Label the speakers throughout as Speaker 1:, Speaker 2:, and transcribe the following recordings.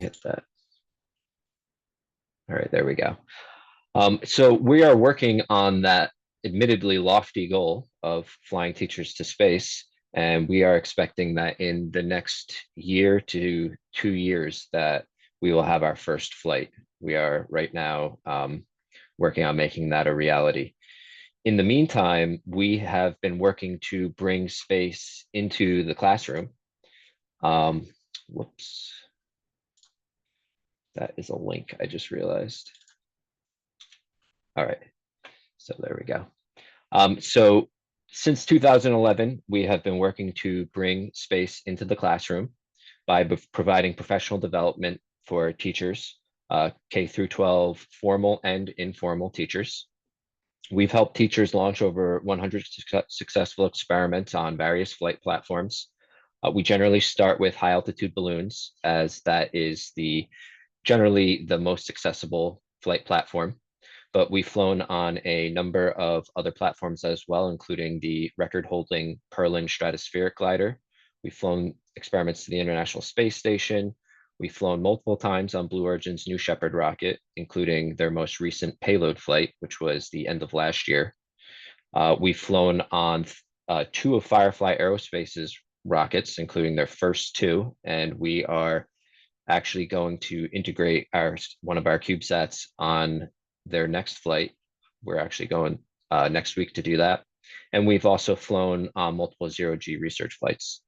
Speaker 1: hit that. All right, there we go. So we are working on that admittedly lofty goal of flying teachers to space, and we are expecting that in the next year to 2 years that we will have our first flight. We are right now working on making that a reality. In the meantime, we have been working to bring space into the classroom. Um, Whoops, that is a link I just realized. All right, so there we go. So since 2011, we have been working to bring space into the classroom by providing professional development for teachers, K through 12, formal and informal teachers. We've helped teachers launch over 100 successful experiments on various flight platforms. We generally start with high altitude balloons, as that is generally the most accessible flight platform. But we've flown on a number of other platforms as well, including the record-holding Perlin stratospheric glider. We've flown experiments to the International Space Station. We've flown multiple times on Blue Origin's New Shepard rocket, including their most recent payload flight, which was the end of last year. We've flown on 2 of Firefly Aerospace's rockets, including their first 2, and we are actually going to integrate one of our CubeSats on their next flight. We're actually going next week to do that. And we've also flown multiple zero-G research flights.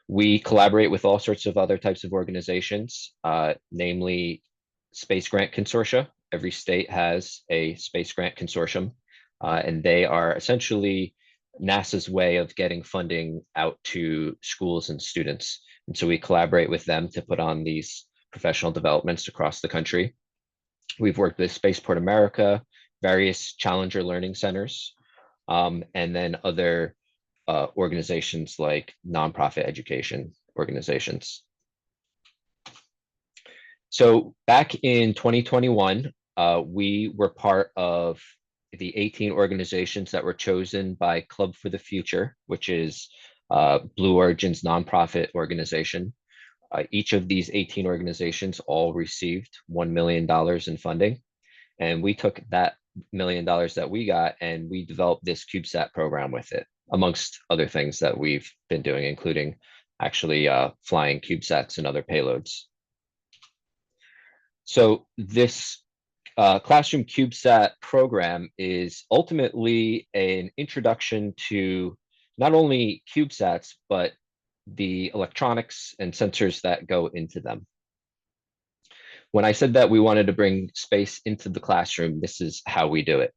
Speaker 1: We collaborate with all sorts of other types of organizations, namely space grant consortia. Every state has a space grant consortium, and they are essentially NASA's way of getting funding out to schools and students. And so we collaborate with them to put on these professional developments across the country. We've worked with Spaceport America, various Challenger Learning Centers, and then other organizations like nonprofit education organizations. So back in 2021, we were part of the 18 organizations that were chosen by Club for the Future, which is Blue Origin's nonprofit organization. Each of these 18 organizations all received $1 million in funding. And we took that $1 million that we got and we developed this CubeSat program with it, amongst other things that we've been doing, including actually flying CubeSats and other payloads. So this Classroom CubeSat program is ultimately an introduction to not only CubeSats, but the electronics and sensors that go into them. When I said that we wanted to bring space into the classroom, this is how we do it.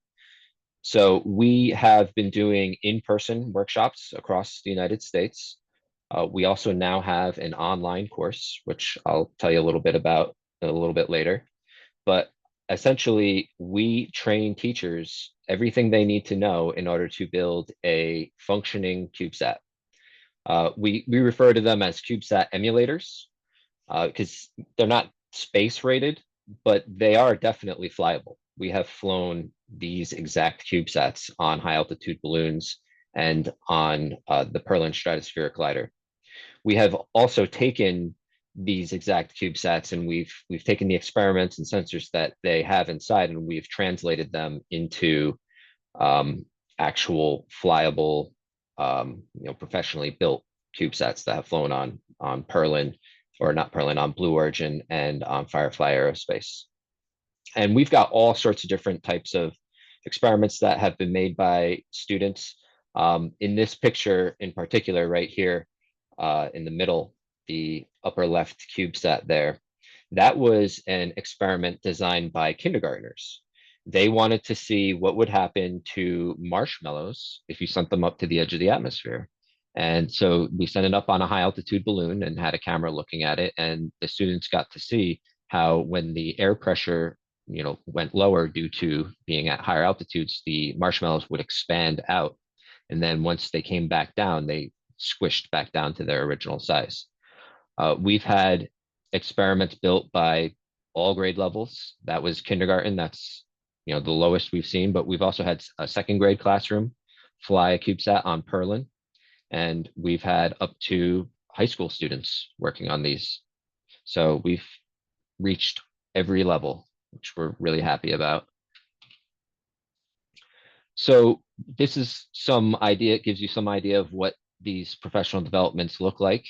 Speaker 1: So we have been doing in-person workshops across the United States. We also now have an online course, which I'll tell you a little bit about a little bit later. But essentially, we train teachers everything they need to know in order to build a functioning CubeSat. We refer to them as CubeSat emulators because they're not space rated, but they are definitely flyable. We have flown these exact CubeSats on high altitude balloons and on the Perlin stratospheric glider. We have also taken these exact CubeSats and we've taken the experiments and sensors that they have inside and we've translated them into actual flyable, professionally built CubeSats that have flown on Perlin, or not Perlin, on Blue Origin and on Firefly Aerospace. And we've got all sorts of different types of experiments that have been made by students. In this picture in particular, right here in the middle, the upper left CubeSat there, that was an experiment designed by kindergartners. They wanted to see what would happen to marshmallows if you sent them up to the edge of the atmosphere. And so we sent it up on a high altitude balloon and had a camera looking at it. And the students got to see how when the air pressure, went lower due to being at higher altitudes, the marshmallows would expand out. And then once they came back down, they squished back down to their original size. We've had experiments built by all grade levels. That was kindergarten. That's the lowest we've seen, but we've also had a second grade classroom fly a CubeSat on Perlin. And we've had up to high school students working on these. So we've reached every level, which we're really happy about. So this is some idea, it gives you some idea of what these professional developments look like.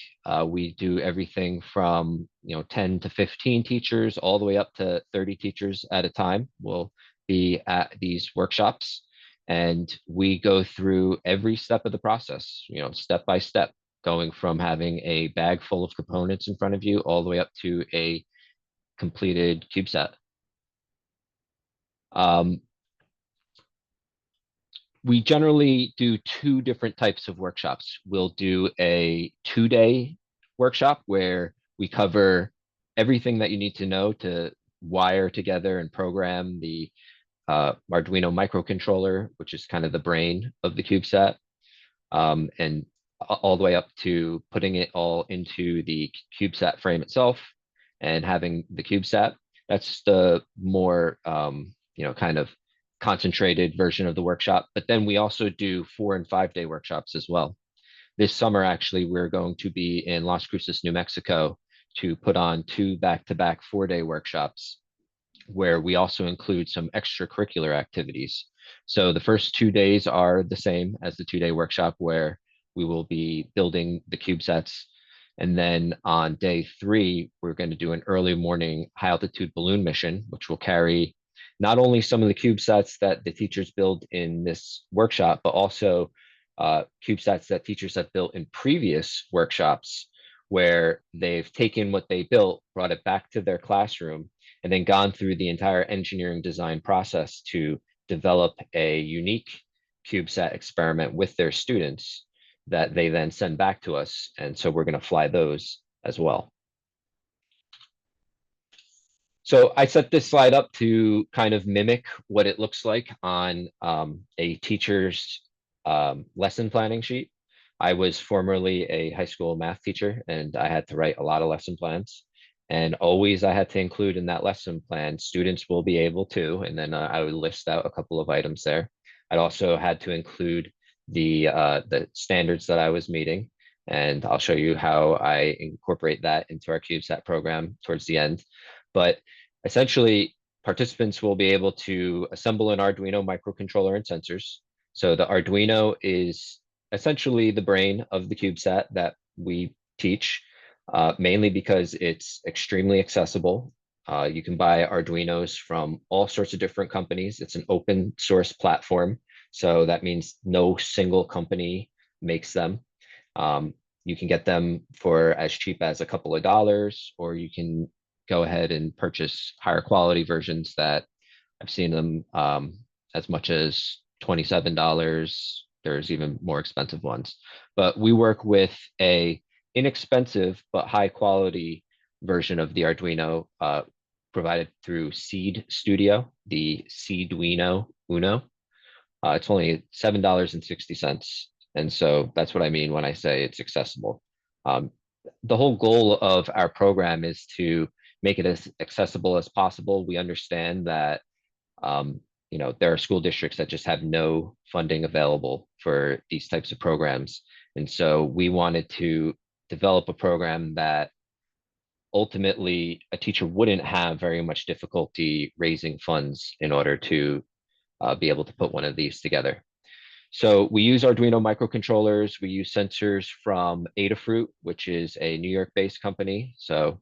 Speaker 1: We do everything from 10 to 15 teachers all the way up to 30 teachers at a time will be at these workshops. And we go through every step of the process, step by step, going from having a bag full of components in front of you all the way up to a completed CubeSat. We generally do two different types of workshops. We'll do a 2-day workshop where we cover everything that you need to know to wire together and program the Arduino microcontroller, which is kind of the brain of the CubeSat, and all the way up to putting it all into the CubeSat frame itself and having the CubeSat. That's the more kind of concentrated version of the workshop. But then we also do 4- and 5-day workshops as well. This summer, actually, we're going to be in Las Cruces, New Mexico, to put on 2 back-to-back 4-day workshops, where we also include some extracurricular activities. So the first 2 days are the same as the 2-day workshop, where we will be building the CubeSats. And then on day 3, we're going to do an early morning high altitude balloon mission, which will carry not only some of the CubeSats that the teachers build in this workshop, but also CubeSats that teachers have built in previous workshops, where they've taken what they built, brought it back to their classroom, and then gone through the entire engineering design process to develop a unique CubeSat experiment with their students that they then send back to us. And so we're going to fly those as well. So I set this slide up to kind of mimic what it looks like on a teacher's lesson planning sheet. I was formerly a high school math teacher, and I had to write a lot of lesson plans. And always I had to include in that lesson plan, students will be able to, and then I would list out a couple of items there. I'd also had to include the standards that I was meeting, and I'll show you how I incorporate that into our CubeSat program towards the end. But essentially, participants will be able to assemble an Arduino microcontroller and sensors. So the Arduino is essentially the brain of the CubeSat that we teach, mainly because it's extremely accessible. You can buy Arduinos from all sorts of different companies. It's an open source platform, so that means no single company makes them. You can get them for as cheap as a couple of dollars, or you can go ahead and purchase higher quality versions that I've seen them as much as $27. There's even more expensive ones. But we work with a inexpensive but high quality version of the Arduino provided through Seed Studio, the Seeduino Uno. It's only $7.60. And so that's what I mean when I say it's accessible. The whole goal of our program is to make it as accessible as possible. We understand that there are school districts that just have no funding available for these types of programs. And so we wanted to develop a program that ultimately a teacher wouldn't have very much difficulty raising funds in order to be able to put one of these together. So we use Arduino microcontrollers. We use sensors from Adafruit, which is a New York-based company. So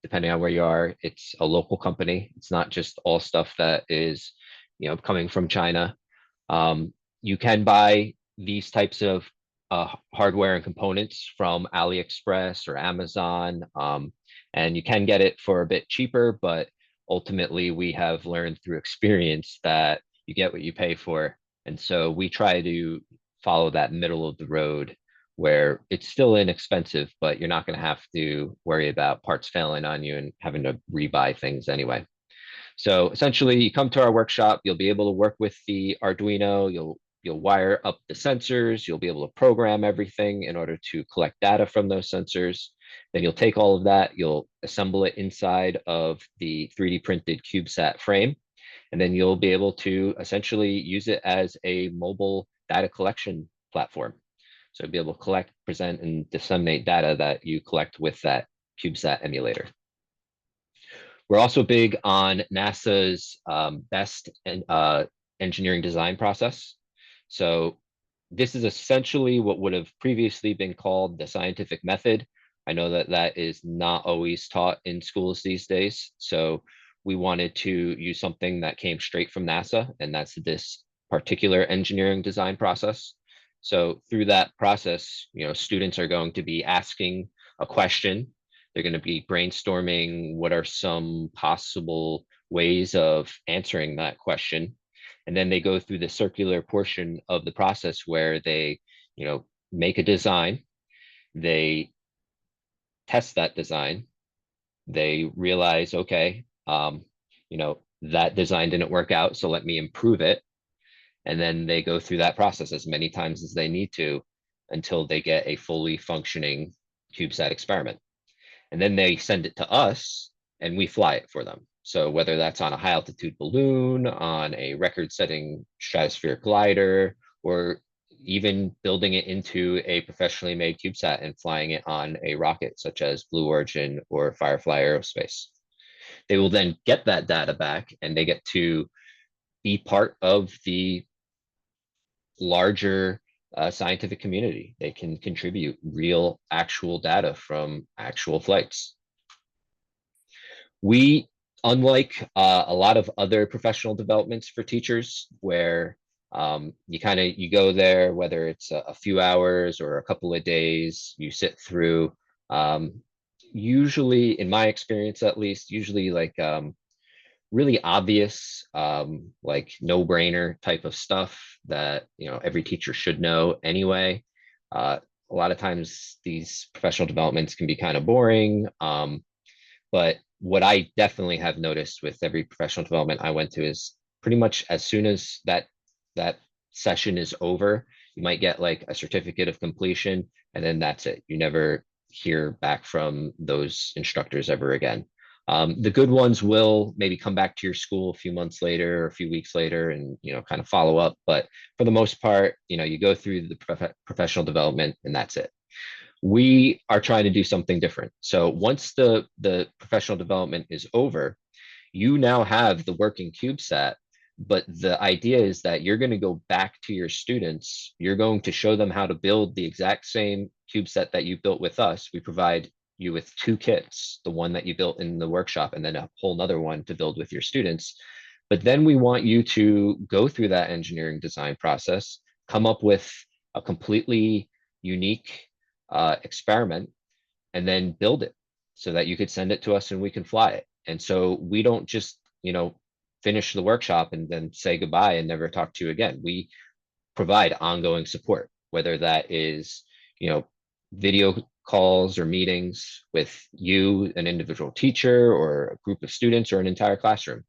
Speaker 1: depending on where you are, it's a local company. It's not just all stuff that is, coming from China. You can buy these types of hardware and components from AliExpress or Amazon, and you can get it for a bit cheaper, but ultimately we have learned through experience that you get what you pay for. And so we try to follow that middle of the road where it's still inexpensive, but you're not going to have to worry about parts failing on you and having to rebuy things anyway. So essentially, you come to our workshop, you'll be able to work with the Arduino, you'll wire up the sensors, you'll be able to program everything in order to collect data from those sensors. Then you'll take all of that, you'll assemble it inside of the 3D printed CubeSat frame, and then you'll be able to essentially use it as a mobile data collection platform. So be able to collect, present, and disseminate data that you collect with that CubeSat emulator. We're also big on NASA's best engineering design process. So this is essentially what would have previously been called the scientific method. I know that that is not always taught in schools these days. So we wanted to use something that came straight from NASA, and that's this particular engineering design process. So through that process, students are going to be asking a question. They're going to be brainstorming what are some possible ways of answering that question. And then they go through the circular portion of the process where they, make a design, they test that design, they realize, okay, that design didn't work out, so let me improve it. And then they go through that process as many times as they need to until they get a fully functioning CubeSat experiment. And then they send it to us and we fly it for them. So whether that's on a high altitude balloon, on a record setting stratospheric glider, or even building it into a professionally made CubeSat and flying it on a rocket such as Blue Origin or Firefly Aerospace. They will then get that data back and they get to be part of the larger scientific community. They can contribute real, actual data from actual flights. We, unlike a lot of other professional developments for teachers, where you go there, whether it's a few hours or a couple of days, you sit through. Usually, in my experience, at least, usually like really obvious, like no-brainer type of stuff that every teacher should know anyway. A lot of times, these professional developments can be kind of boring. But what I definitely have noticed with every professional development I went to is pretty much as soon as that session is over, you might get like a certificate of completion, and then that's it. You never hear back from those instructors ever again. The good ones will maybe come back to your school a few months later or a few weeks later and kind of follow up. But for the most part, you go through the professional development and that's it. We are trying to do something different. So once the professional development is over, you now have the working CubeSat, but the idea is that you're going to go back to your students. You're going to show them how to build the exact same CubeSat that you built with us. We provide you with two kits, the one that you built in the workshop and then a whole nother one to build with your students. But then we want you to go through that engineering design process, come up with a completely unique experiment, and then build it so that you could send it to us and we can fly it. And so we don't just, finish the workshop and then say goodbye and never talk to you again. We provide ongoing support, whether that is, video calls or meetings with you, an individual teacher, or a group of students, or an entire classroom.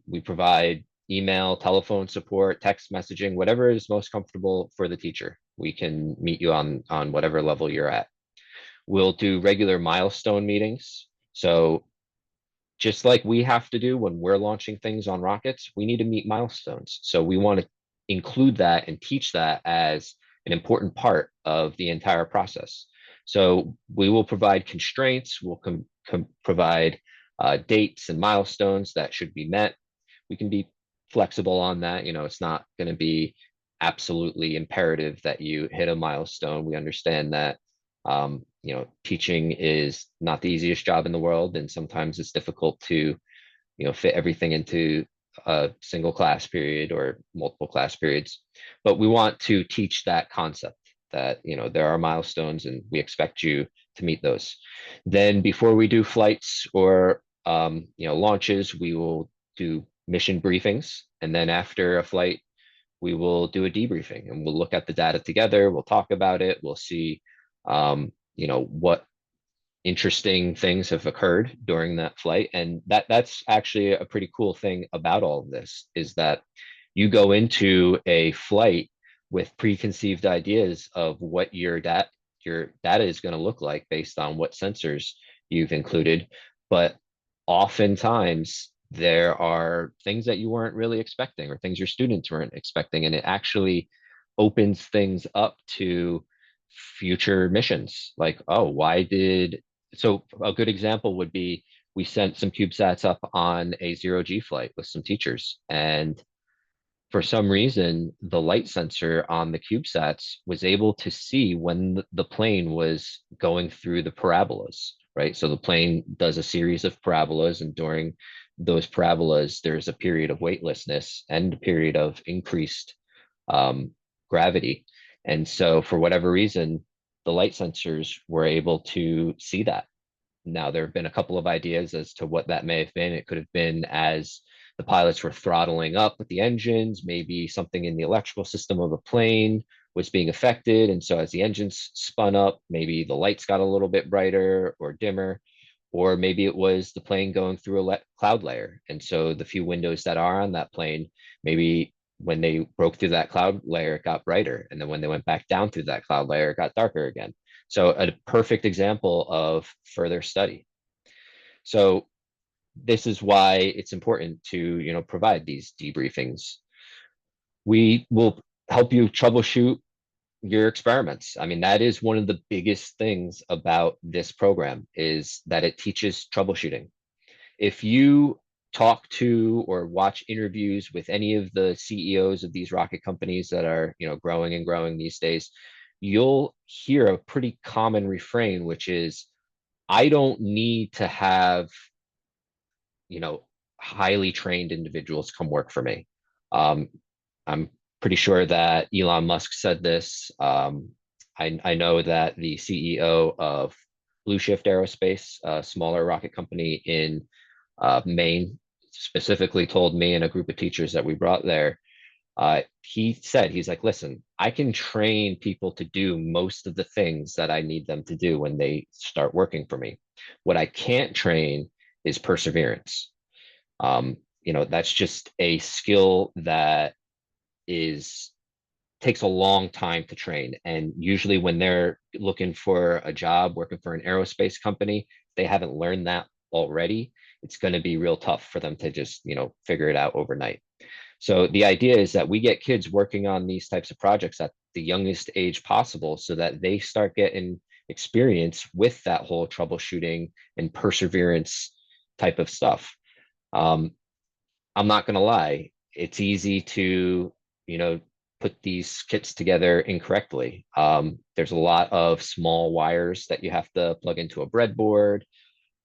Speaker 1: We provide email, telephone support, text messaging, whatever is most comfortable for the teacher. We can meet you on whatever level you're at. We'll do regular milestone meetings. So just like we have to do when we're launching things on rockets, we need to meet milestones. So we want to include that and teach that as an important part of the entire process. So we will provide constraints, we'll provide dates and milestones that should be met. We can be flexible on that. It's not going to be absolutely imperative that you hit a milestone. We understand that teaching is not the easiest job in the world, and sometimes it's difficult to fit everything into a single class period or multiple class periods. But we want to teach that concept that there are milestones and we expect you to meet those. Then before we do flights or launches, we will do mission briefings, and then after a flight we will do a debriefing and we'll look at the data together, we'll talk about it, we'll see what interesting things have occurred during that flight. And that's actually a pretty cool thing about all of this, is that you go into a flight with preconceived ideas of what your data is going to look like based on what sensors you've included. But oftentimes there are things that you weren't really expecting or things your students weren't expecting. And it actually opens things up to future missions. Like, oh, so a good example would be we sent some CubeSats up on a zero-G flight with some teachers. And for some reason, the light sensor on the CubeSats was able to see when the plane was going through the parabolas, right? So the plane does a series of parabolas, and during those parabolas, there's a period of weightlessness and a period of increased gravity. And so for whatever reason, the light sensors were able to see that. Now, there have been a couple of ideas as to what that may have been. It could have been as the pilots were throttling up with the engines, maybe something in the electrical system of the plane was being affected. And so as the engines spun up, maybe the lights got a little bit brighter or dimmer, or maybe it was the plane going through a cloud layer. And so the few windows that are on that plane, maybe when they broke through that cloud layer, it got brighter. And then when they went back down through that cloud layer, it got darker again. So a perfect example of further study. So this is why it's important to, provide these debriefings. We will help you troubleshoot your experiments. I mean, that is one of the biggest things about this program, is that it teaches troubleshooting. If you talk to or watch interviews with any of the CEOs of these rocket companies that are, growing and growing these days, you'll hear a pretty common refrain, which is, I don't need to have, highly trained individuals come work for me. I'm pretty sure that Elon Musk said this. I know that the CEO of Blue Shift Aerospace, a smaller rocket company in Maine, specifically told me and a group of teachers that we brought there, he said, he's like, listen, I can train people to do most of the things that I need them to do when they start working for me. What I can't train is perseverance. That's just a skill that is takes a long time to train. And usually when they're looking for a job, working for an aerospace company, they haven't learned that already. It's going to be real tough for them to just, figure it out overnight. So the idea is that we get kids working on these types of projects at the youngest age possible, so that they start getting experience with that whole troubleshooting and perseverance type of stuff. I'm not going to lie, it's easy to, put these kits together incorrectly. There's a lot of small wires that you have to plug into a breadboard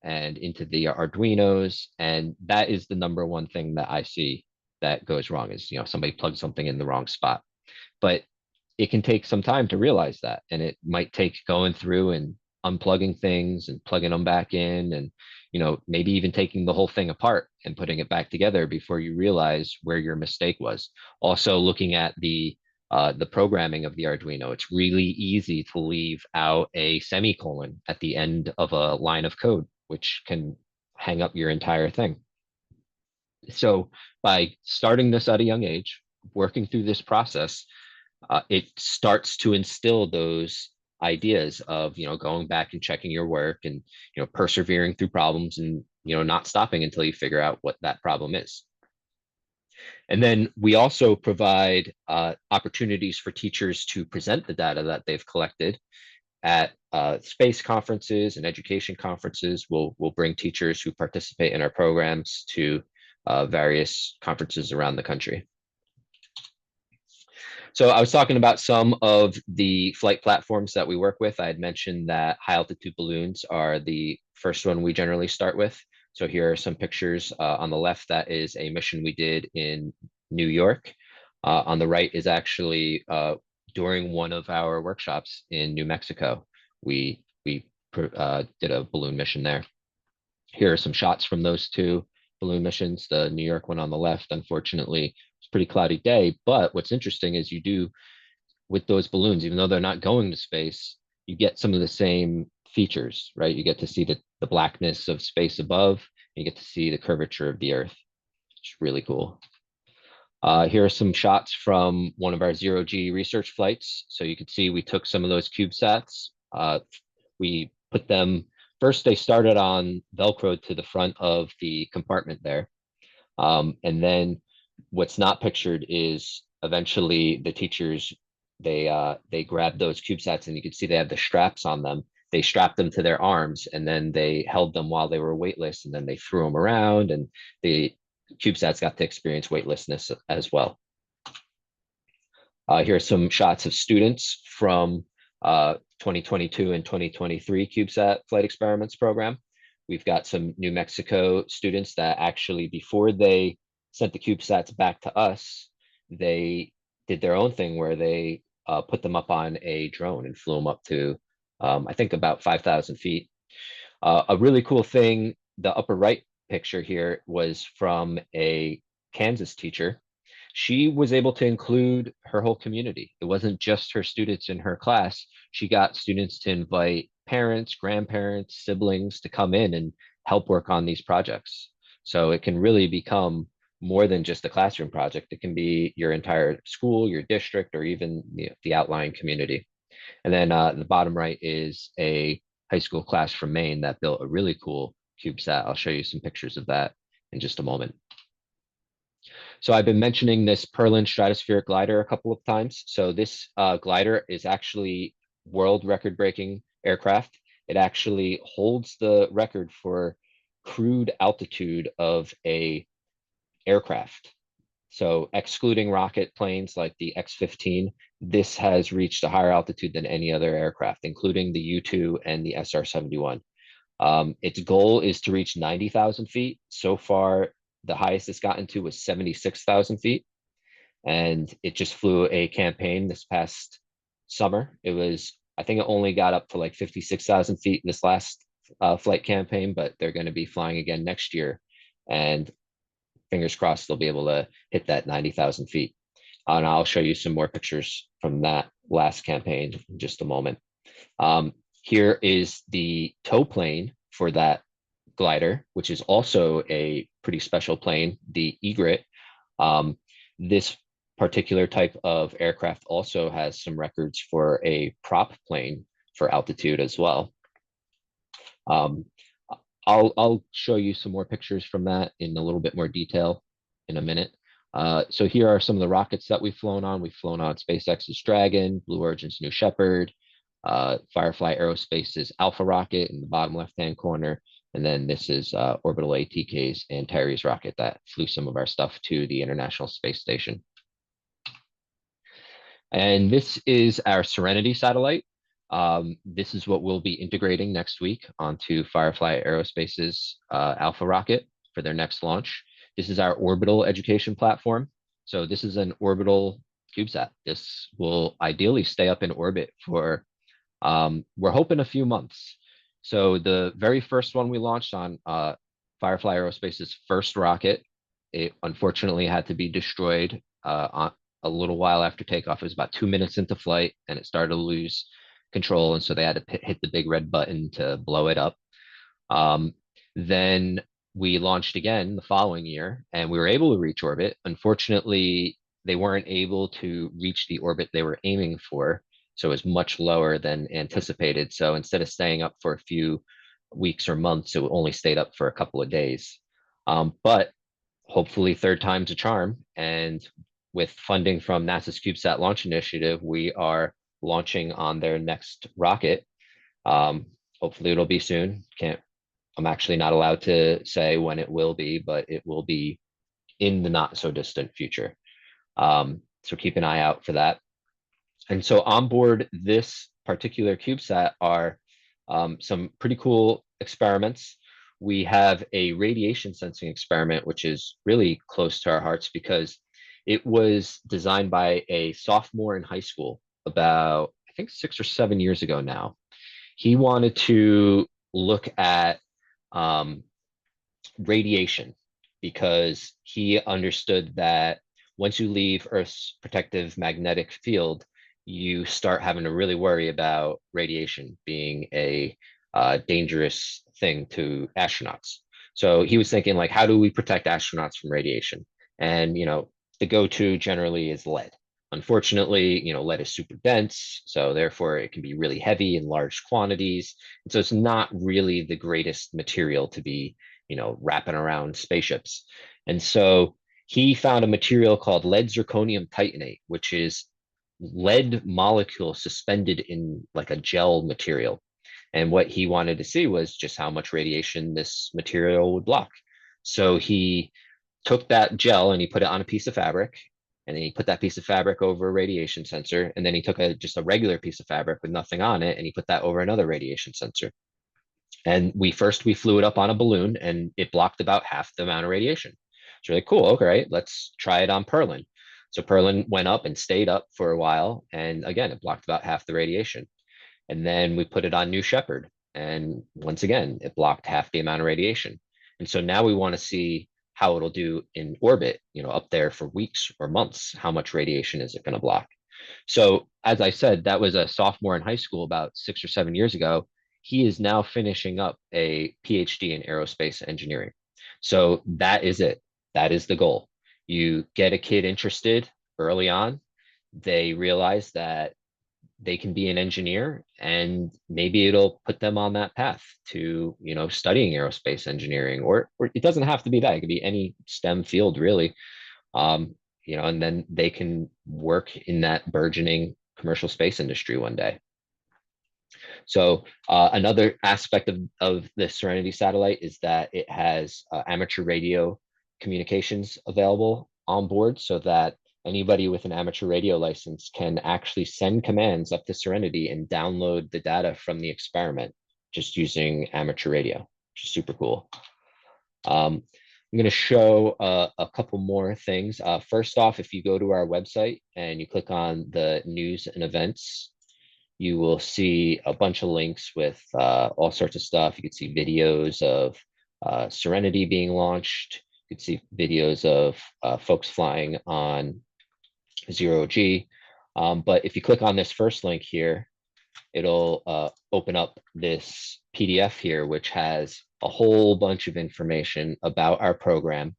Speaker 1: and into the Arduinos. And that is the number one thing that I see that goes wrong, is, somebody plugs something in the wrong spot. But it can take some time to realize that. And it might take going through and unplugging things and plugging them back in, and, maybe even taking the whole thing apart and putting it back together before you realize where your mistake was. Also looking at the programming of the Arduino, it's really easy to leave out a semicolon at the end of a line of code, which can hang up your entire thing. So by starting this at a young age, working through this process, it starts to instill those ideas of, going back and checking your work, and, persevering through problems, and, not stopping until you figure out what that problem is. And then we also provide opportunities for teachers to present the data that they've collected at space conferences and education conferences. We'll bring teachers who participate in our programs to various conferences around the country. So I was talking about some of the flight platforms that we work with. I had mentioned that high altitude balloons are the first one we generally start with. So here are some pictures. On the left, that is a mission we did in New York. On the right is actually during one of our workshops in New Mexico. We did a balloon mission there. Here are some shots from those two balloon missions. The New York one on the left, unfortunately, it's a pretty cloudy day. But what's interesting is you do, with those balloons, even though they're not going to space, you get some of the same features, right? You get to see the blackness of space above, and you get to see the curvature of the Earth. It's really cool. Here are some shots from one of our zero-G research flights. So you can see we took some of those CubeSats. We put them, first they started on Velcro to the front of the compartment there. And then what's not pictured is eventually the teachers, they grab those CubeSats, and you can see they have the straps on them. they strapped them to their arms and then they held them while they were weightless, and then they threw them around, and the CubeSats got to experience weightlessness as well. Here are some shots of students from 2022 and 2023 CubeSat Flight Experiments program. We've got some New Mexico students that actually, before they sent the CubeSats back to us, they did their own thing where they put them up on a drone and flew them up to, I think, about 5,000 feet. A really cool thing, the upper right picture here was from a Kansas teacher. She was able to include her whole community. It wasn't just her students in her class. She got students to invite parents, grandparents, siblings to come in and help work on these projects. So it can really become more than just a classroom project. It can be your entire school, your district, or even the outlying community. And then the bottom right is a high school class from Maine that built a really cool CubeSat. I'll show you some pictures of that in just a moment. So I've been mentioning this Perlin stratospheric glider a couple of times. So this glider is actually world record breaking aircraft. It actually holds the record for crude altitude of a aircraft. So excluding rocket planes like the X-15, this has reached a higher altitude than any other aircraft, including the U-2 and the SR-71. Its goal is to reach 90,000 feet. So far, the highest it's gotten to was 76,000 feet. And it just flew a campaign this past summer. I think it only got up to like 56,000 feet in this last flight campaign, but they're going to be flying again next year. And fingers crossed, they'll be able to hit that 90,000 feet. And I'll show you some more pictures from that last campaign in just a moment. Here is the tow plane for that glider, which is also a pretty special plane, the Egret. This particular type of aircraft also has some records for a prop plane for altitude as well. I'll show you some more pictures from that in a little bit more detail in a minute. So here are some of the rockets that we've flown on. We've flown on SpaceX's Dragon, Blue Origin's New Shepard, Firefly Aerospace's Alpha rocket in the bottom left-hand corner. And then this is Orbital ATK's Antares rocket that flew some of our stuff to the International Space Station. And this is our Serenity satellite. This is what we'll be integrating next week onto Firefly Aerospace's Alpha rocket for their next launch. This is our orbital education platform. So this is an orbital CubeSat. This will ideally stay up in orbit for, we're hoping, a few months. So the very first one we launched on Firefly Aerospace's first rocket, it unfortunately had to be destroyed on a little while after takeoff. It was about 2 minutes into flight and it started to lose control. And so they had to hit the big red button to blow it up. Then we launched again the following year and we were able to reach orbit. Unfortunately, they weren't able to reach the orbit they were aiming for. So it was much lower than anticipated. So instead of staying up for a few weeks or months, it only stayed up for a couple of days. But hopefully third time's a charm. And with funding from NASA's CubeSat launch initiative, we are launching on their next rocket. Hopefully it'll be soon. I'm actually not allowed to say when it will be, but it will be in the not so distant future. So keep an eye out for that. And so on board this particular CubeSat are some pretty cool experiments. We have a radiation sensing experiment, which is really close to our hearts because it was designed by a sophomore in high school about, I think, 6 or 7 years ago now. He wanted to look at radiation because he understood that once you leave Earth's protective magnetic field, you start having to really worry about radiation being a dangerous thing to astronauts. So he was thinking, like, how do we protect astronauts from radiation? And, the go-to generally is lead. Unfortunately, lead is super dense, so therefore it can be really heavy in large quantities. And so it's not really the greatest material to be, wrapping around spaceships. And so he found a material called lead zirconium titanate, which is lead molecule suspended in like a gel material. And what he wanted to see was just how much radiation this material would block. So he took that gel and he put it on a piece of fabric, and then he put that piece of fabric over a radiation sensor, and then he took just a regular piece of fabric with nothing on it, and he put that over another radiation sensor. And we flew it up on a balloon, and it blocked about half the amount of radiation. It's really cool. Okay, right, let's try it on Perlin. So Perlin went up and stayed up for a while, and again, it blocked about half the radiation. And then we put it on New Shepard, and once again, it blocked half the amount of radiation. And so now we want to see how it'll do in orbit, up there for weeks or months. How much radiation is it going to block? So as I said, that was a sophomore in high school about 6 or 7 years ago. He is now finishing up a PhD in aerospace engineering. So that is it. That is the goal. You get a kid interested early on. They realize that they can be an engineer, and maybe it'll put them on that path to, studying aerospace engineering, or it doesn't have to be that. It could be any STEM field, really. um, and then they can work in that burgeoning commercial space industry one day. So another aspect of the Serenity satellite is that it has amateur radio communications available on board, so that anybody with an amateur radio license can actually send commands up to Serenity and download the data from the experiment just using amateur radio, which is super cool. I'm going to show a couple more things. First off, if you go to our website and you click on the news and events, you will see a bunch of links with all sorts of stuff. You can see videos of Serenity being launched. You can see videos of folks flying on 0G. But if you click on this first link here, it'll open up this PDF here, which has a whole bunch of information about our program,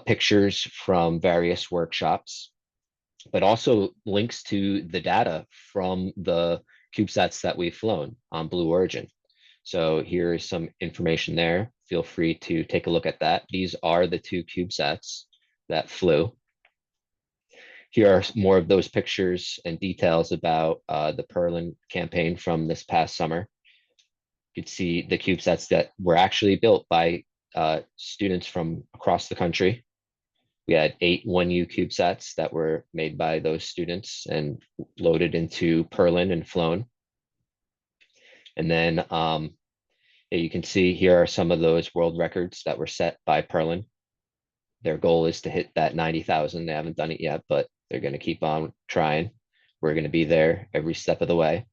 Speaker 1: pictures from various workshops, but also links to the data from the CubeSats that we've flown on Blue Origin. So here's some information there. Feel free to take a look at that. These are the 2 CubeSats that flew. Here are more of those pictures and details about the Perlin campaign from this past summer. You could see the CubeSats that were actually built by students from across the country. We had 8 1U CubeSats that were made by those students and loaded into Perlin and flown. And then you can see here are some of those world records that were set by Perlin. Their goal is to hit that 90,000. They haven't done it yet, but they're going to keep on trying. We're going to be there every step of the way.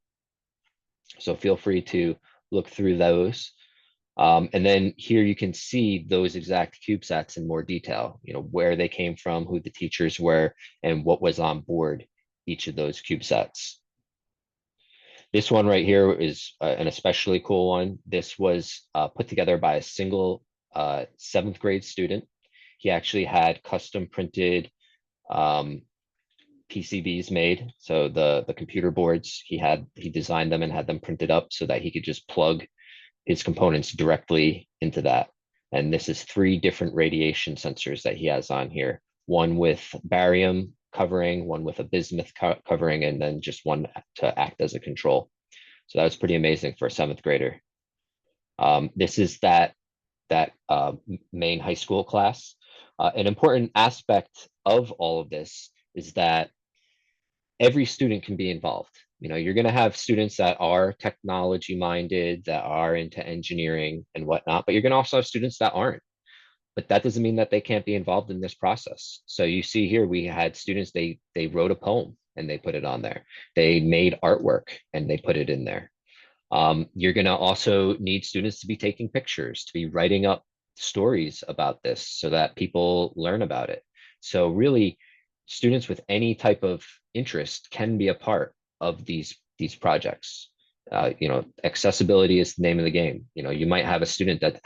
Speaker 1: So feel free to look through those. And then here you can see those exact CubeSats in more detail, where they came from, who the teachers were, and what was on board each of those CubeSats. This one right here is an especially cool one. This was put together by a single 7th grade student. He actually had custom printed PCBs made. So the computer boards, he designed them and had them printed up so that he could just plug his components directly into that. And this is 3 different radiation sensors that he has on here. One with barium covering, one with a bismuth covering, and then just one to act as a control. So that was pretty amazing for a 7th grader. This is that main high school class. An important aspect of all of this is that every student can be involved. You're going to have students that are technology minded, that are into engineering and whatnot, but you're going to also have students that aren't. But that doesn't mean that they can't be involved in this process. So you see here, we had students, they wrote a poem and they put it on there. They made artwork and they put it in there. You're going to also need students to be taking pictures, to be writing up stories about this so that people learn about it. So really, students with any type of interest can be a part of these projects. Accessibility is the name of the game. You might have a student that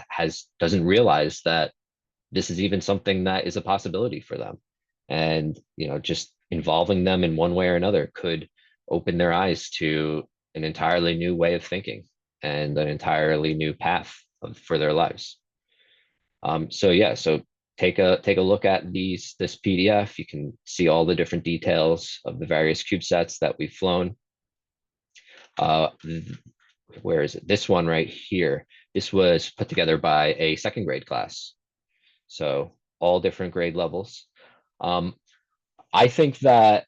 Speaker 1: doesn't realize that this is even something that is a possibility for them, and just involving them in one way or another could open their eyes to an entirely new way of thinking and an entirely new path for their lives. So take a look at this PDF. You can see all the different details of the various CubeSats that we've flown. where is it? This one right here. This was put together by a second grade class. So all different grade levels. Um, I think that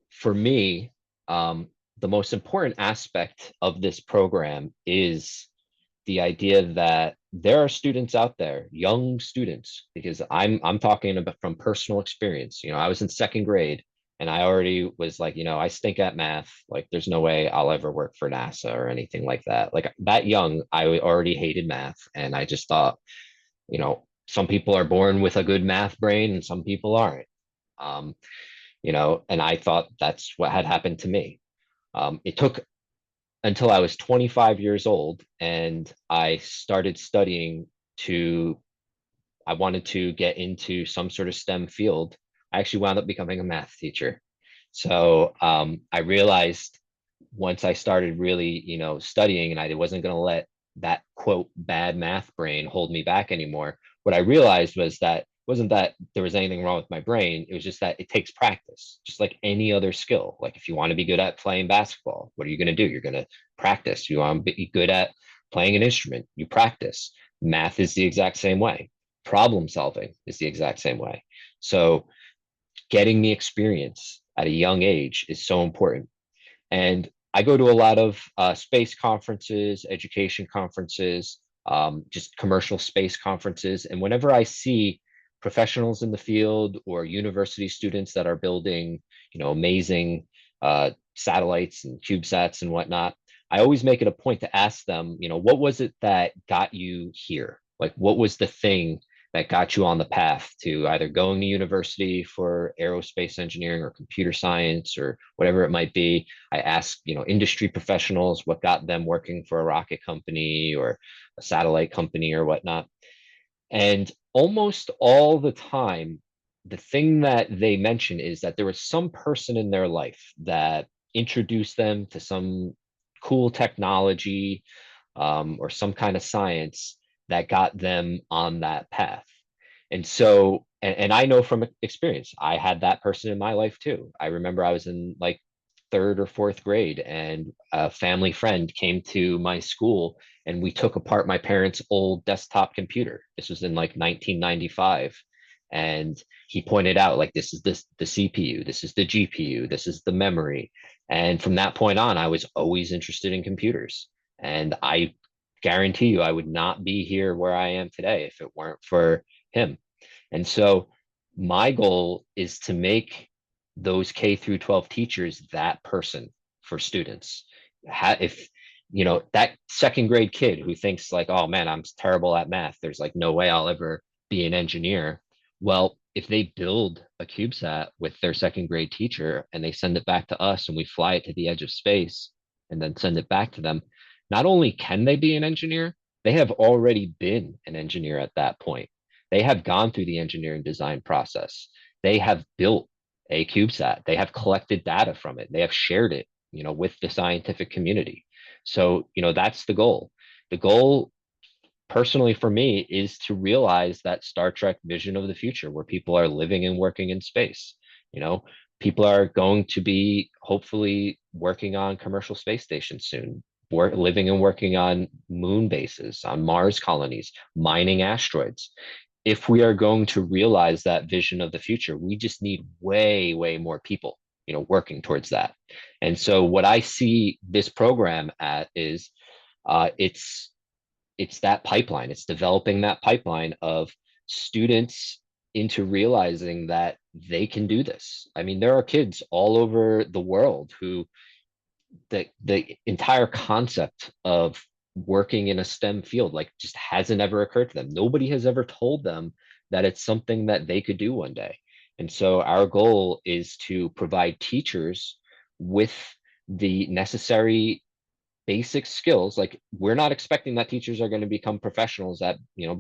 Speaker 1: for me, the most important aspect of this program is the idea that there are students out there, young students, because I'm talking about from personal experience. I was in second grade and I already was like, I stink at math. Like, there's no way I'll ever work for NASA or anything like that. Like that young, I already hated math, and I just thought, some people are born with a good math brain and some people aren't. Um, and I thought that's what had happened to me. It took until I was 25 years old and I started studying to, I wanted to get into some sort of STEM field. I actually wound up becoming a math teacher. So I realized once I started really, studying, and I wasn't going to let that quote bad math brain hold me back anymore. What I realized was that it wasn't that there was anything wrong with my brain. It was just that it takes practice, just like any other skill. Like if you want to be good at playing basketball, what are you going to do? You're going to practice. You want to be good at playing an instrument, you practice. Math is the exact same way. Problem solving is the exact same way. So getting the experience at a young age is so important. And I go to a lot of space conferences, education conferences, just commercial space conferences. And whenever I see professionals in the field or university students that are building, amazing satellites and CubeSats and whatnot, I always make it a point to ask them, what was it that got you here? Like, what was the thing that got you on the path to either going to university for aerospace engineering or computer science or whatever it might be? I ask, industry professionals what got them working for a rocket company or a satellite company or whatnot. And almost all the time, the thing that they mention is that there was some person in their life that introduced them to some cool technology, or some kind of science that got them on that path. And so, and I know from experience, I had that person in my life too. I remember I was in like third or fourth grade, and a family friend came to my school and we took apart my parents' old desktop computer. This was in like 1995. And he pointed out, like, this is the CPU, this is the GPU, this is the memory. And from that point on, I was always interested in computers. And I guarantee you, I would not be here where I am today if it weren't for him. And so my goal is to make those K through 12 teachers that person for students. If that second grade kid who thinks like, oh man, I'm terrible at math, there's like no way I'll ever be an engineer. Well, if they build a CubeSat with their second grade teacher and they send it back to us and we fly it to the edge of space and then send it back to them, not only can they be an engineer, they have already been an engineer at that point. They have gone through the engineering design process. They have built a CubeSat. They have collected data from it. They have shared it, with the scientific community. So, that's the goal. The goal, personally for me, is to realize that Star Trek vision of the future where people are living and working in space. You know, people are going to be hopefully working on commercial space stations soon, living and working on moon bases, on Mars colonies, mining asteroids. If we are going to realize that vision of the future, we just need way, way more people, working towards that. And so what I see this program at is it's that pipeline. It's developing that pipeline of students into realizing that they can do this. I mean, there are kids all over the world who the entire concept of working in a STEM field like just hasn't ever occurred to them. Nobody has ever told them that it's something that they could do one day. And so our goal is to provide teachers with the necessary basic skills. Like, we're not expecting that teachers are going to become professionals at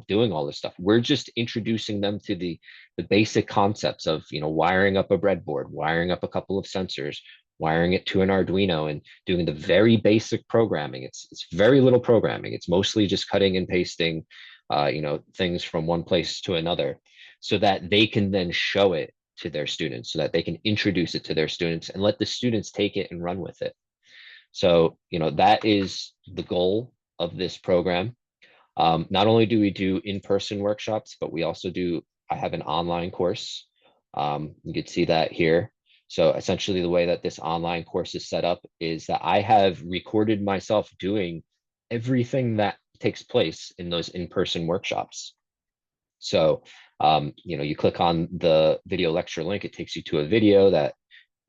Speaker 1: doing all this stuff. We're just introducing them to the basic concepts of wiring up a breadboard, wiring up a couple of sensors, wiring it to an Arduino, and doing the very basic programming. It's very little programming. It's mostly just cutting and pasting things from one place to another, so that they can then show it to their students, so that they can introduce it to their students and let the students take it and run with it. So, that is the goal of this program. Not only do we do in-person workshops, but we also I have an online course. You can see that here. So essentially the way that this online course is set up is that I have recorded myself doing everything that takes place in those in-person workshops. So, you click on the video lecture link, it takes you to a video that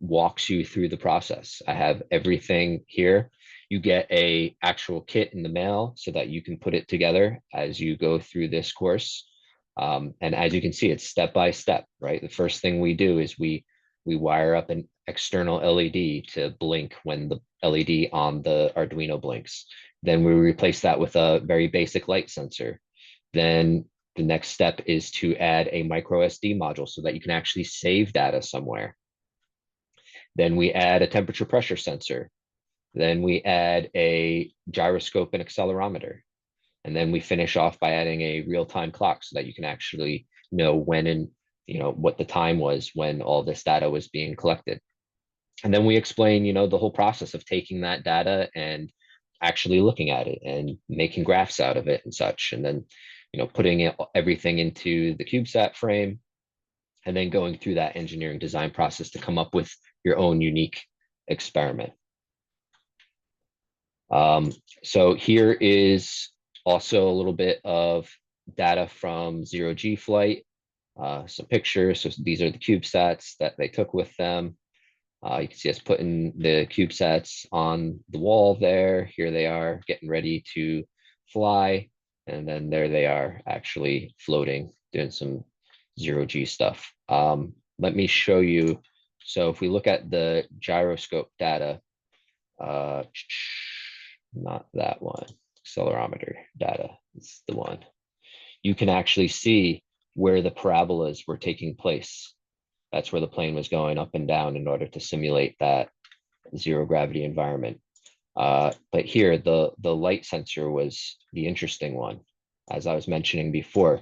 Speaker 1: walks you through the process. I have everything here. You get a actual kit in the mail so that you can put it together as you go through this course. And as you can see, it's step by step, right? The first thing we do is we wire up an external LED to blink when the LED on the Arduino blinks. Then we replace that with a very basic light sensor. Then the next step is to add a micro SD module so that you can actually save data somewhere. Then we add a temperature pressure sensor. Then we add a gyroscope and accelerometer. And then we finish off by adding a real-time clock so that you can actually know when and what the time was when all this data was being collected. And then we explain, the whole process of taking that data and actually looking at it and making graphs out of it and such. And then, putting everything into the CubeSat frame and then going through that engineering design process to come up with your own unique experiment. So here is also a little bit of data from zero-G flight, some pictures. So these are the CubeSats that they took with them. You can see us putting the CubeSats on the wall there. Here they are getting ready to fly. And then there they are actually floating, doing some zero-G stuff. Let me show you. So if we look at the gyroscope data, not that one, accelerometer data, it's the one. You can actually see where the parabolas were taking place. That's where the plane was going up and down in order to simulate that zero gravity environment. But here, the light sensor was the interesting one. As I was mentioning before,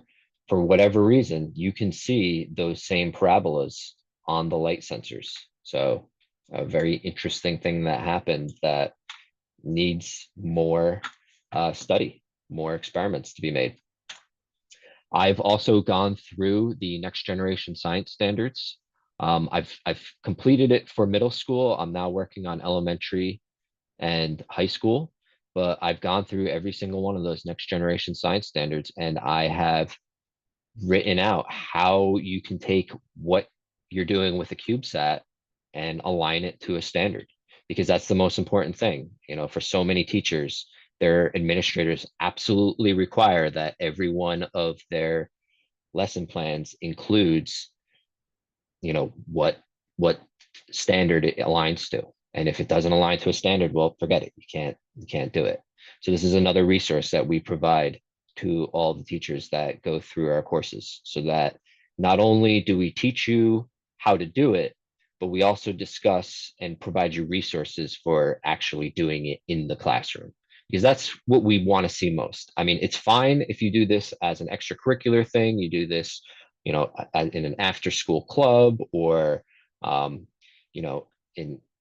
Speaker 1: for whatever reason, you can see those same parabolas on the light sensors. So a very interesting thing that happened that needs more study, more experiments to be made. I've also gone through the next generation science standards. I've completed it for middle school. I'm now working on elementary and high school, but I've gone through every single one of those next generation science standards, and I have written out how you can take what you're doing with a CubeSat and align it to a standard, because that's the most important thing. For so many teachers, their administrators absolutely require that every one of their lesson plans includes, what standard it aligns to. And if it doesn't align to a standard, well, forget it. You can't do it. So this is another resource that we provide to all the teachers that go through our courses, so that not only do we teach you how to do it, but we also discuss and provide you resources for actually doing it in the classroom, because that's what we want to see most. I mean, it's fine if you do this as an extracurricular thing, you do this, in an after school club, or,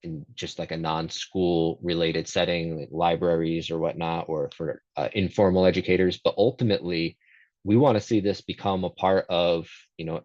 Speaker 1: in just like a non-school related setting, like libraries or whatnot, or for informal educators. But ultimately, we want to see this become a part of,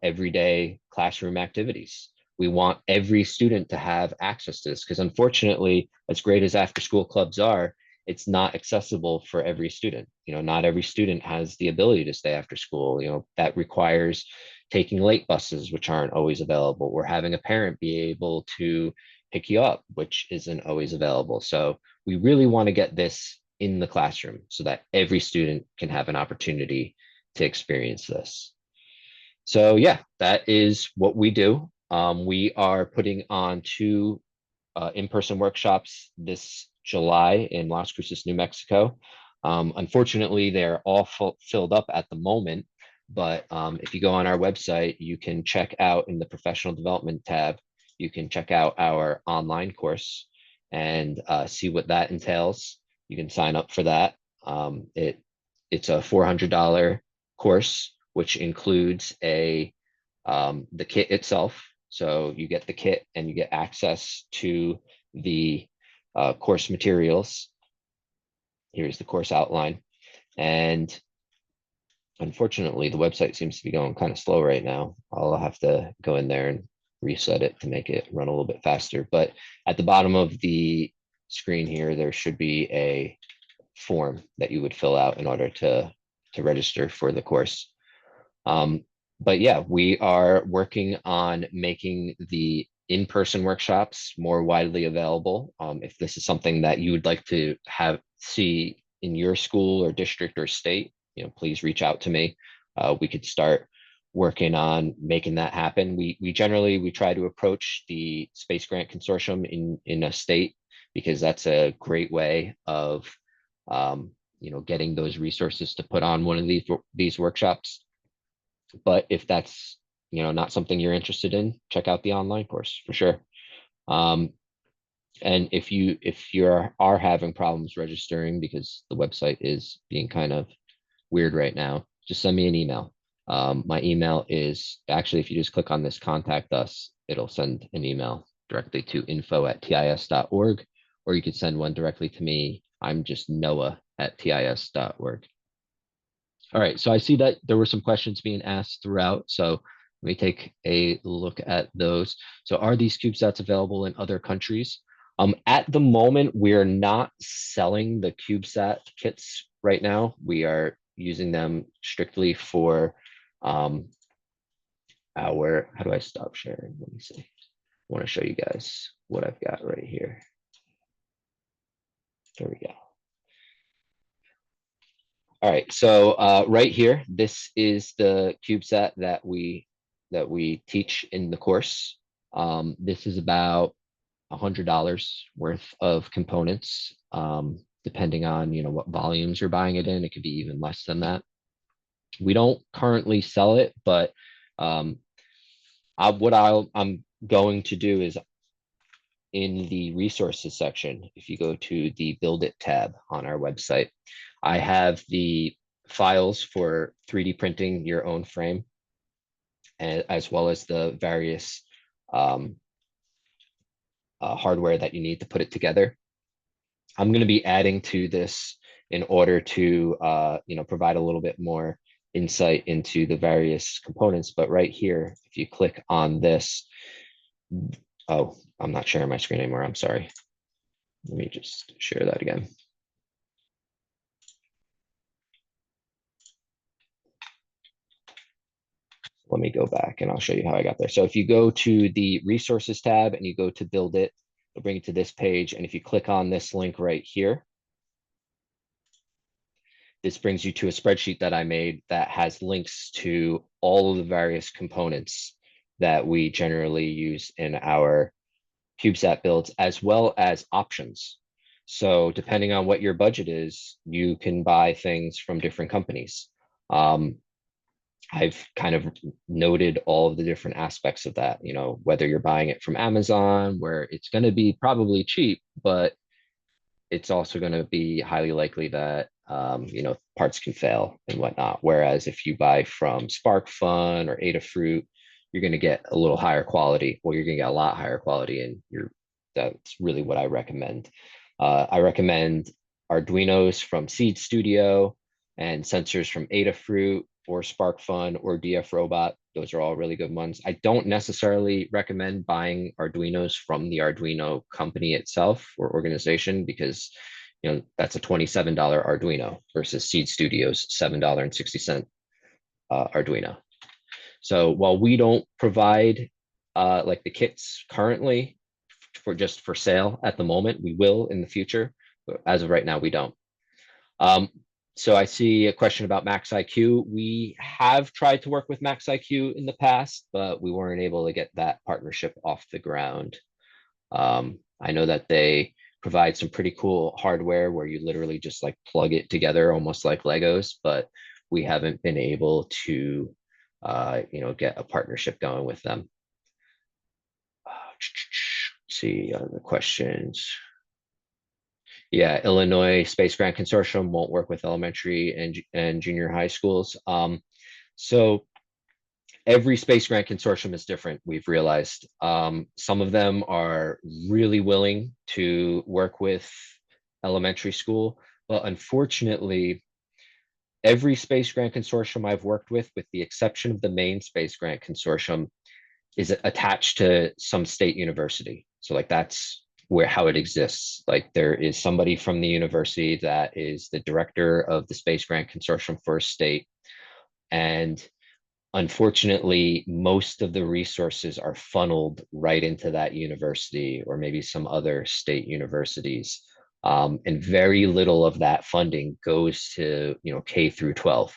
Speaker 1: everyday classroom activities. We want every student to have access to this, because unfortunately, as great as after school clubs are, it's not accessible for every student. Not every student has the ability to stay after school. That requires taking late buses, which aren't always available, or having a parent be able to pick you up, which isn't always available. So we really want to get this in the classroom so that every student can have an opportunity to experience this. So yeah, that is what we do. We are putting on 2 in-person workshops this July in Las Cruces, New Mexico. Unfortunately, they're all filled up at the moment, but if you go on our website, you can check out in the professional development tab, you can check out our online course and see what that entails. You can sign up for that. It's a $400 course, which includes the kit itself. So you get the kit and you get access to the course materials. Here's the course outline. And unfortunately, the website seems to be going kind of slow right now. I'll have to go in there and reset it to make it run a little bit faster. But at the bottom of the screen here, there should be a form that you would fill out in order to register for the course. But yeah, we are working on making the in-person workshops more widely available. If this is something that you would like to see in your school or district or state, please reach out to me. We could start working on making that happen. We generally try to approach the Space Grant Consortium in a state, because that's a great way of getting those resources to put on one of these workshops. But if that's not something you're interested in, check out the online course for sure. And if you are having problems registering because the website is being kind of weird right now, just send me an email. My email is actually, if you just click on this contact us, it'll send an email directly to info@tis.org, or you could send one directly to me. I'm just noah@tis.org. All right, so I see that there were some questions being asked throughout, so let me take a look at those. So are these CubeSats available in other countries? At the moment, we're not selling the CubeSat kits right now. We are using them strictly for how do I stop sharing? Let me see. I want to show you guys what I've got right here. There we go. All right, so right here, this is the CubeSat that we teach in the course. This is about $100 worth of components, depending on what volumes you're buying it in. It could be even less than that. We don't currently sell it, but what I'm going to do is, in the resources section, if you go to the Build It tab on our website, I have the files for 3D printing your own frame, and as well as the various hardware that you need to put it together. I'm going to be adding to this in order to provide a little bit more insight into the various components. But right here, if you click on this, oh, I'm not sharing my screen anymore. I'm sorry. Let me just share that again. Let me go back and I'll show you how I got there. So if you go to the resources tab and you go to build it, it'll bring you to this page. And if you click on this link right here, this brings you to a spreadsheet that I made that has links to all of the various components that we generally use in our CubeSat builds, as well as options. So depending on what your budget is, you can buy things from different companies. I've kind of noted all of the different aspects of that, whether you're buying it from Amazon, where it's going to be probably cheap, but it's also going to be highly likely that parts can fail and whatnot. Whereas if you buy from SparkFun or Adafruit, you're going to get a little higher quality. Well, you're going to get a lot higher quality, and that's really what I recommend. I recommend Arduinos from Seed Studio and sensors from Adafruit or SparkFun or DF Robot. Those are all really good ones. I don't necessarily recommend buying Arduinos from the Arduino company itself or organization, because that's a $27 Arduino versus Seed Studio's $7.60 Arduino. So while we don't provide like the kits currently for sale at the moment, we will in the future, but as of right now, we don't. So I see a question about MaxIQ. We have tried to work with MaxIQ in the past, but we weren't able to get that partnership off the ground. I know that they provide some pretty cool hardware where you literally just like plug it together almost like Legos, but we haven't been able to get a partnership going with them. Let's see the questions. Yeah, Illinois Space Grant Consortium won't work with elementary and junior high schools. So every space grant consortium is different, we've realized. Some of them are really willing to work with elementary school, but unfortunately, every space grant consortium I've worked with the exception of the main space grant consortium, is attached to some state university. So like that's where how it exists. Like there is somebody from the university that is the director of the space grant consortium for a state. And unfortunately, most of the resources are funneled right into that university or maybe some other state universities. And very little of that funding goes to K through 12.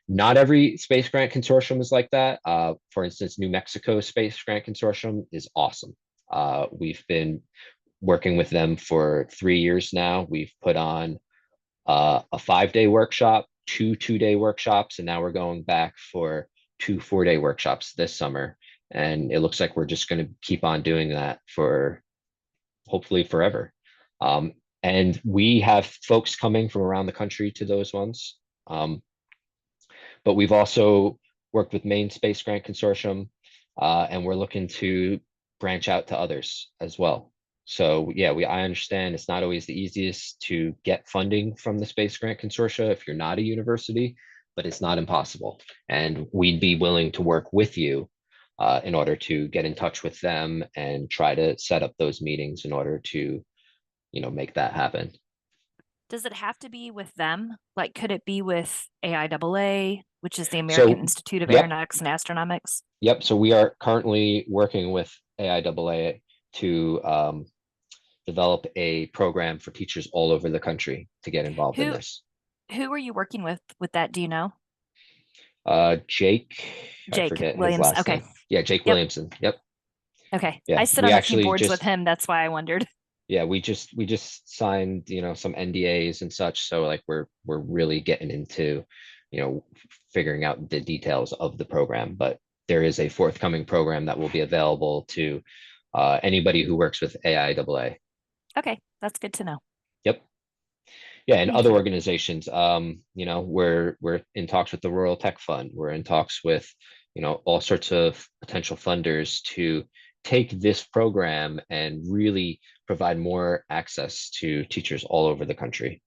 Speaker 1: Not every space grant consortium is like that. For instance, New Mexico Space Grant Consortium is awesome. We've been working with them for 3 years now. We've put on a 5-day workshop, 2 2-day workshops, and now we're going back for 2 4-day workshops this summer. And it looks like we're just going to keep on doing that for hopefully forever. And we have folks coming from around the country to those ones. But we've also worked with Maine Space Grant Consortium, and we're looking to branch out to others as well. So yeah, I understand it's not always the easiest to get funding from the Space Grant Consortia if you're not a university, but it's not impossible. And we'd be willing to work with you in order to get in touch with them and try to set up those meetings in order to, make that happen.
Speaker 2: Does it have to be with them? Like, could it be with AIAA, which is the American
Speaker 1: So,
Speaker 2: Institute of
Speaker 1: yep,
Speaker 2: Aeronautics and Astronomics?
Speaker 1: yep. So we are currently working with AIAA to develop a program for teachers all over the country to get involved in
Speaker 2: Who
Speaker 1: this.
Speaker 2: who are you working with that? Do you know?
Speaker 1: Jake, I
Speaker 2: Jake
Speaker 1: forget his
Speaker 2: Williams.
Speaker 1: last
Speaker 2: Okay.
Speaker 1: name. Yeah, Jake
Speaker 2: Yep.
Speaker 1: Williamson. Yep.
Speaker 2: Okay. I
Speaker 1: Yeah,
Speaker 2: sit
Speaker 1: we
Speaker 2: on a few
Speaker 1: actually
Speaker 2: boards with
Speaker 1: just
Speaker 2: him. That's why I wondered.
Speaker 1: yeah we just signed some NDAs and such. So like we're really getting into figuring out the details of the program. But there is a forthcoming program that will be available to anybody who works with AIAA.
Speaker 2: Okay. That's good to know.
Speaker 1: Yep. Yeah, and
Speaker 2: Thank
Speaker 1: other
Speaker 2: you.
Speaker 1: organizations, we're in talks with the Rural Tech Fund. We're in talks with, all sorts of potential funders to take this program and really provide more access to teachers all over the country.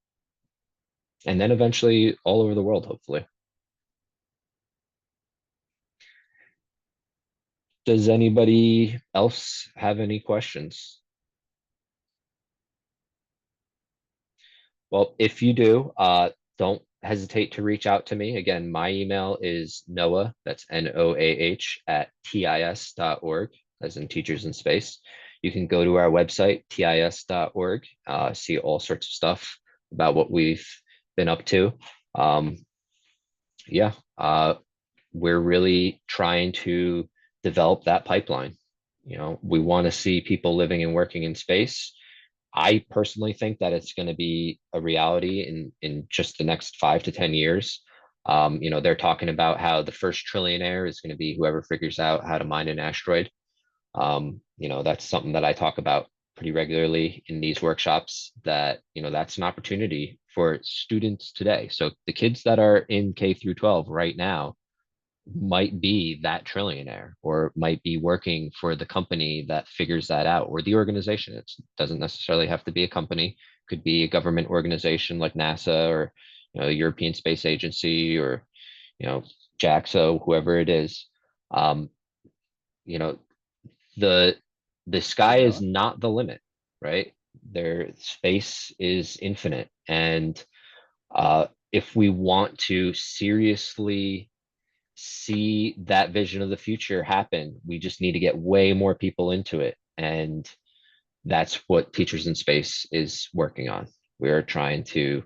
Speaker 1: And then eventually all over the world, hopefully. Does anybody else have any questions? Well, if you do, don't hesitate to reach out to me. Again, my email is Noah, that's NOAH at TIS.org, as in Teachers in Space. You can go to our website, TIS.org, see all sorts of stuff about what we've been up to. Um, yeah, we're really trying to develop that pipeline. We want to see people living and working in space. I personally think that it's going to be a reality in just the next 5 to 10 years. They're talking about how the first trillionaire is going to be whoever figures out how to mine an asteroid. That's something that I talk about pretty regularly in these workshops, that that's an opportunity for students today. So the kids that are in K through 12 right now might be that trillionaire, or might be working for the company that figures that out, or the organization. It doesn't necessarily have to be a company. It could be a government organization like NASA, or the European Space Agency, or you know JAXA, whoever it is. um, you know the the
Speaker 3: Hey,
Speaker 1: sky is
Speaker 3: Noah.
Speaker 1: not the limit, right? Their space is infinite. And if we want to seriously see that vision of the future happen, we just need to get way more people into it. And that's what Teachers in Space is working on. We're trying to,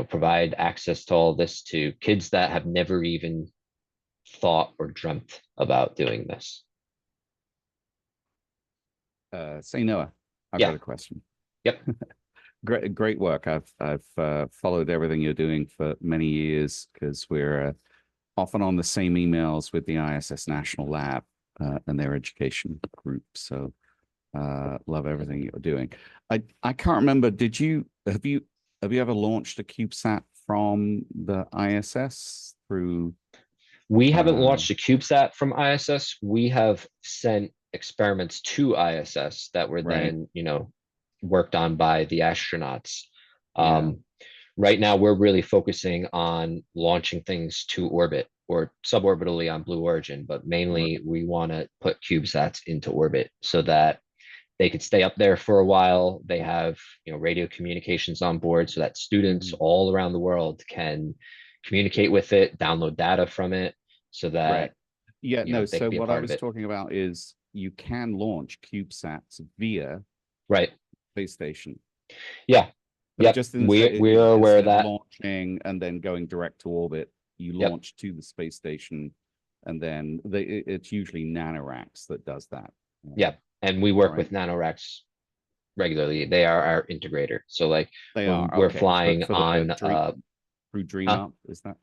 Speaker 1: provide access to all this to kids that have never even thought or dreamt about doing this.
Speaker 3: Say, Noah, I've
Speaker 1: Yeah.
Speaker 3: got a question.
Speaker 1: Yep.
Speaker 3: Great work. I've followed everything you're doing for many years, because we're often on the same emails with the ISS National Lab and their education group. So love everything you're doing. I can't remember. Have you ever launched a CubeSat from the ISS through?
Speaker 1: We haven't launched a CubeSat from ISS. We have sent experiments to ISS that were
Speaker 3: Right.
Speaker 1: then, worked on by the astronauts.
Speaker 3: Yeah.
Speaker 1: Right now, we're really focusing on launching things to orbit or suborbitally on Blue Origin, but mainly we want to put CubeSats into orbit so that they could stay up there for a while. They have, radio communications on board so that students all around the world can communicate with it, download data from it, so
Speaker 3: Right.
Speaker 1: that
Speaker 3: Yeah, no,
Speaker 1: they
Speaker 3: so
Speaker 1: can be a
Speaker 3: what I
Speaker 1: part of
Speaker 3: was
Speaker 1: it.
Speaker 3: talking about is you can launch CubeSats via
Speaker 1: Right.
Speaker 3: space station.
Speaker 1: Yeah.
Speaker 3: But
Speaker 1: Yep.
Speaker 3: just
Speaker 1: We are aware of
Speaker 3: instead
Speaker 1: that.
Speaker 3: launching and then going direct to orbit, you
Speaker 1: Yep.
Speaker 3: launch to the space station, and then it's usually NanoRacks that does that.
Speaker 1: Yep. And we work
Speaker 3: Right.
Speaker 1: with NanoRacks regularly. They are our integrator. So like
Speaker 3: They
Speaker 1: when
Speaker 3: are
Speaker 1: we're
Speaker 3: okay.
Speaker 1: flying
Speaker 3: But for
Speaker 1: on
Speaker 3: the through Dream
Speaker 1: huh?
Speaker 3: Up, is that?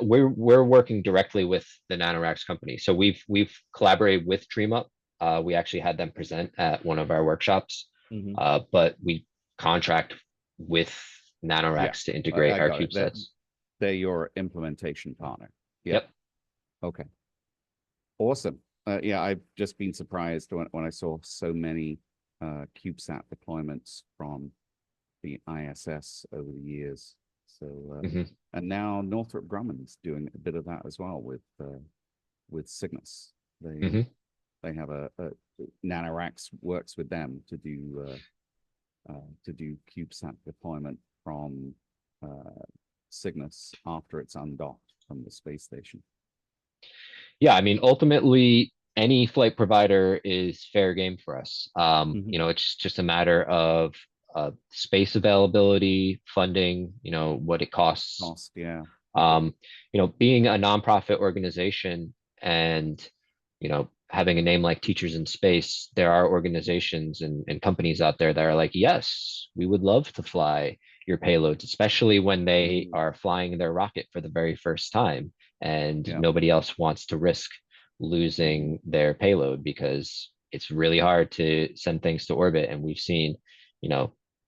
Speaker 1: We're working directly with the NanoRacks company. So we've collaborated with DreamUp. We actually had them present at one of our workshops. But we contract with
Speaker 3: Yeah,
Speaker 1: NanoRacks to integrate
Speaker 3: I
Speaker 1: our
Speaker 3: got it.
Speaker 1: CubeSats.
Speaker 3: They're your implementation partner. Yeah.
Speaker 1: Yep.
Speaker 3: Okay. Awesome. Yeah, I've just been surprised when I saw so many CubeSat deployments from the ISS over the years. So and now Northrop Grumman's doing a bit of that as well with Cygnus. They have a NanoRacks works with them to do CubeSat deployment from Cygnus after it's undocked from the space station.
Speaker 1: Yeah, I mean, ultimately, any flight provider is fair game for us. It's just a matter of space availability, funding, what it costs.
Speaker 3: Cost, yeah.
Speaker 1: Being a nonprofit organization and, having a name like Teachers in Space, there are organizations and companies out there that are like, yes, we would love to fly your payloads, especially when they are flying their rocket for the very first time and nobody else wants to risk losing their payload because it's really hard to send things to orbit. And we've seen,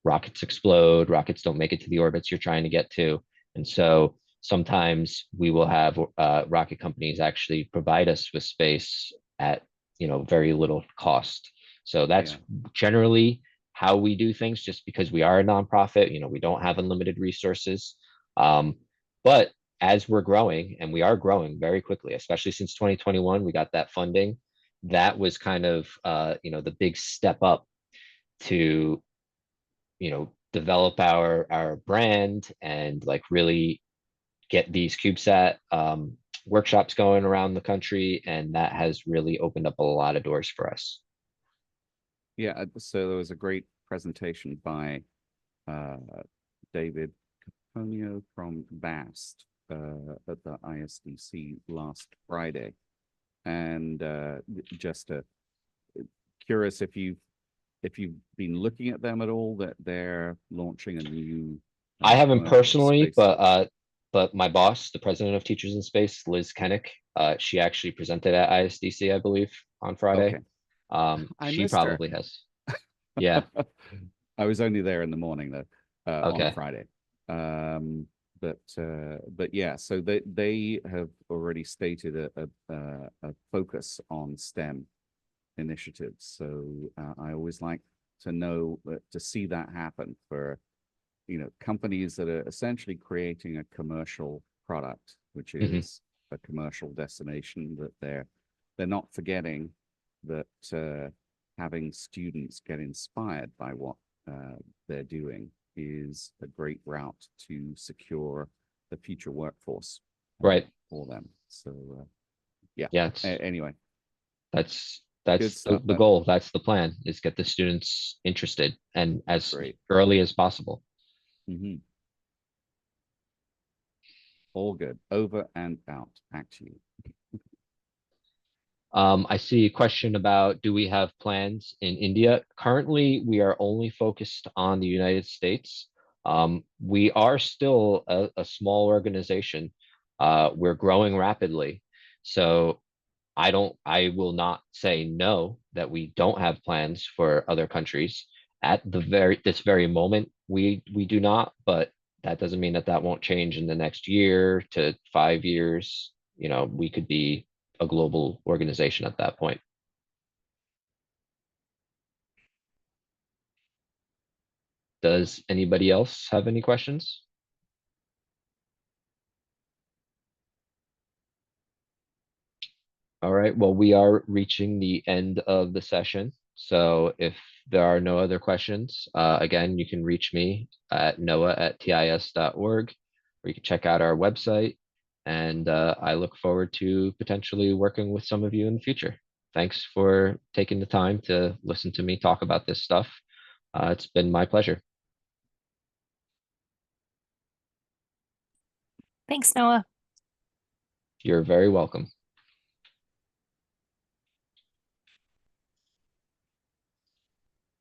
Speaker 1: rockets explode, rockets don't make it to the orbits you're trying to get to. And so sometimes we will have rocket companies actually provide us with space at, very little cost. So that's generally how we do things, just because we are a nonprofit, we don't have unlimited resources. But as we're growing, and we are growing very quickly, especially since 2021, we got that funding. That was kind of, the big step up to, develop our brand and like really get these CubeSat workshops going around the country. And that has really opened up a lot of doors for us.
Speaker 3: Yeah, so there was a great presentation by David Caponio from BAST at the ISDC last Friday. And just curious if you've been looking at them at all, that they're launching a new
Speaker 1: I haven't personally,
Speaker 3: space.
Speaker 1: but my boss, the president of Teachers in Space, Liz Kennick, she actually presented at ISDC, I believe, on Friday.
Speaker 3: I
Speaker 1: She
Speaker 3: missed her.
Speaker 1: probably has. Yeah.
Speaker 3: I was only there in the morning though,
Speaker 1: Okay.
Speaker 3: on Friday. But yeah, so they have already stated a focus on STEM initiatives. So I always like to know to see that happen for companies that are essentially creating a commercial product, which is a commercial destination, that they're not forgetting that having students get inspired by what they're doing is a great route to secure the future workforce for them. So yeah. Anyway,
Speaker 1: that's
Speaker 3: stuff,
Speaker 1: the goal. That's the plan, is get the students interested and as early as possible.
Speaker 3: All good. Over and out. Back to you.
Speaker 1: I see a question about, do we have plans in India? Currently, we are only focused on the United States. We are still a small organization. We're growing rapidly. So I will not say no that we don't have plans for other countries. At this very moment, we do not, but that doesn't mean that that won't change in the next year to 5 years. You know, we could be a global organization at that point. Does anybody else have any questions? All right, well, we are reaching the end of the session. So if there are no other questions, again, you can reach me at noah@tis.org, or you can check out our website. And I look forward to potentially working with some of you in the future. Thanks for taking the time to listen to me talk about this stuff. It's been my pleasure.
Speaker 2: Thanks, Noah.
Speaker 1: You're very welcome.